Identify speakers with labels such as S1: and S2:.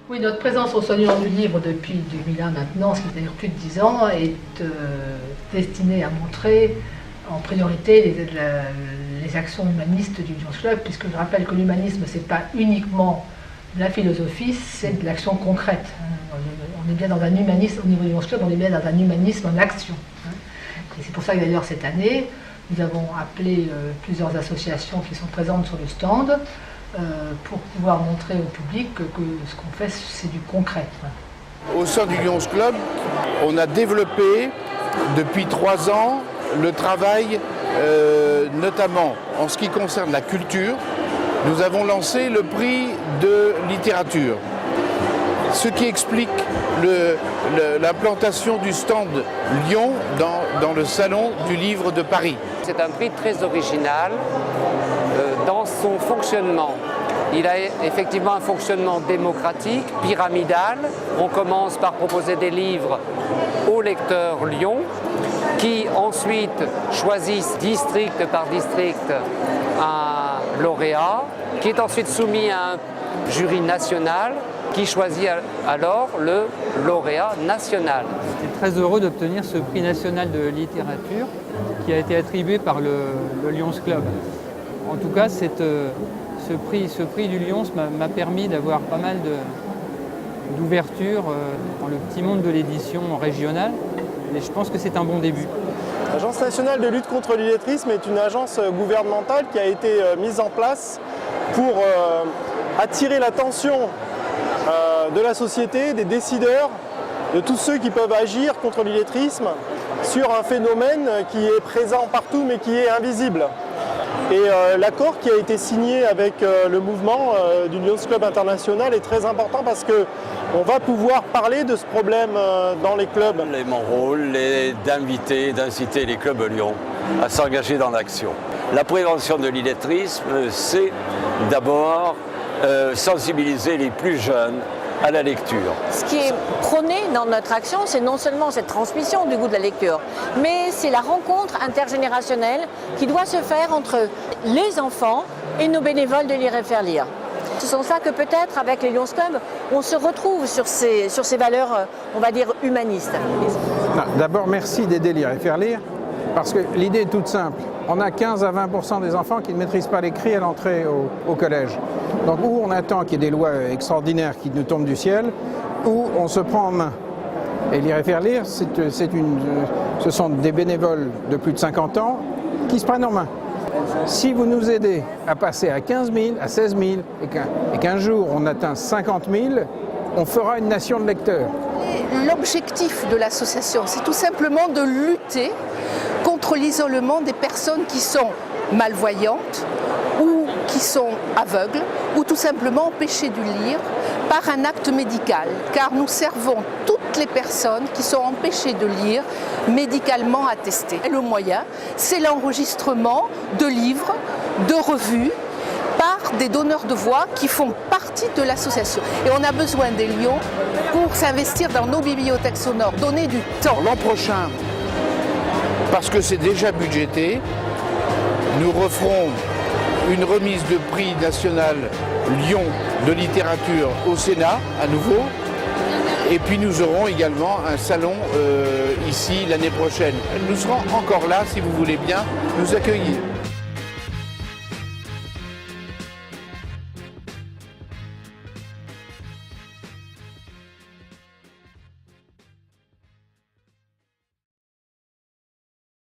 S1: Oui, notre présence au Salon du Livre depuis 2001 maintenant, ce qui veut dire plus de 10 ans, est destinée à montrer en priorité les actions humanistes du Lions Club, puisque je rappelle que l'humanisme, ce n'est pas uniquement la philosophie, c'est de l'action concrète. On est bien dans un humanisme, au niveau du Lions Club, on est bien dans un humanisme en action. Et c'est pour ça que d'ailleurs cette année, nous avons appelé plusieurs associations qui sont présentes sur le stand, pour pouvoir montrer au public que ce qu'on fait, c'est du concret.
S2: Au sein du Lions Club, on a développé depuis 3 ans le travail, notamment en ce qui concerne la culture. Nous avons lancé le prix de littérature, ce qui explique l'implantation du stand Lyon dans le Salon du Livre de Paris.
S3: C'est un prix très original dans son fonctionnement. Il a effectivement un fonctionnement démocratique, pyramidal. On commence par proposer des livres aux lecteurs Lyon qui ensuite choisissent district par district un lauréat qui est ensuite soumis à un jury national qui choisit alors le lauréat national.
S4: J'étais très heureux d'obtenir ce prix national de littérature qui a été attribué par le Lions Club. En tout cas, ce prix du Lions m'a permis d'avoir pas mal d'ouverture dans le petit monde de l'édition régionale, et je pense que c'est un bon début.
S5: L'Agence nationale de lutte contre l'illettrisme est une agence gouvernementale qui a été mise en place pour attirer l'attention de la société, des décideurs, de tous ceux qui peuvent agir contre l'illettrisme sur un phénomène qui est présent partout mais qui est invisible. Et l'accord qui a été signé avec le mouvement du Lions Club International est très important parce qu'on va pouvoir parler de ce problème dans les clubs.
S6: Mon rôle est d'inviter, d'inciter les clubs Lyon à s'engager dans l'action. La prévention de l'illettrisme, c'est d'abord sensibiliser les plus jeunes à la lecture.
S7: Ce qui est prôné dans notre action, c'est non seulement cette transmission du goût de la lecture, mais c'est la rencontre intergénérationnelle qui doit se faire entre les enfants et nos bénévoles de Lire et Faire Lire. Ce sont ça que peut-être avec les Lions Club, on se retrouve sur ces valeurs, on va dire, humanistes.
S8: D'abord, merci d'aider Lire et Faire Lire, parce que l'idée est toute simple. On a 15 à 20% des enfants qui ne maîtrisent pas l'écrit à l'entrée au collège. Donc où on attend qu'il y ait des lois extraordinaires qui nous tombent du ciel, ou on se prend en main. Et Lire et Faire Lire, ce sont des bénévoles de plus de 50 ans qui se prennent en main. Si vous nous aidez à passer à 15 000, à 16 000, et qu'un jour on atteint 50 000, on fera une nation de lecteurs.
S9: L'objectif de l'association, c'est tout simplement de lutter contre l'isolement des personnes qui sont malvoyantes ou qui sont aveugles ou tout simplement empêchées de lire par un acte médical, car nous servons toutes les personnes qui sont empêchées de lire médicalement attestées. Et le moyen, c'est l'enregistrement de livres, de revues, par des donneurs de voix qui font partie de l'association. Et on a besoin des Lions pour s'investir dans nos bibliothèques sonores, donner du temps.
S2: L'an prochain, parce que c'est déjà budgété, nous referons une remise de prix national Lyon de littérature au Sénat, à nouveau. Et puis nous aurons également un salon ici l'année prochaine. Nous serons encore là, si vous voulez bien nous accueillir.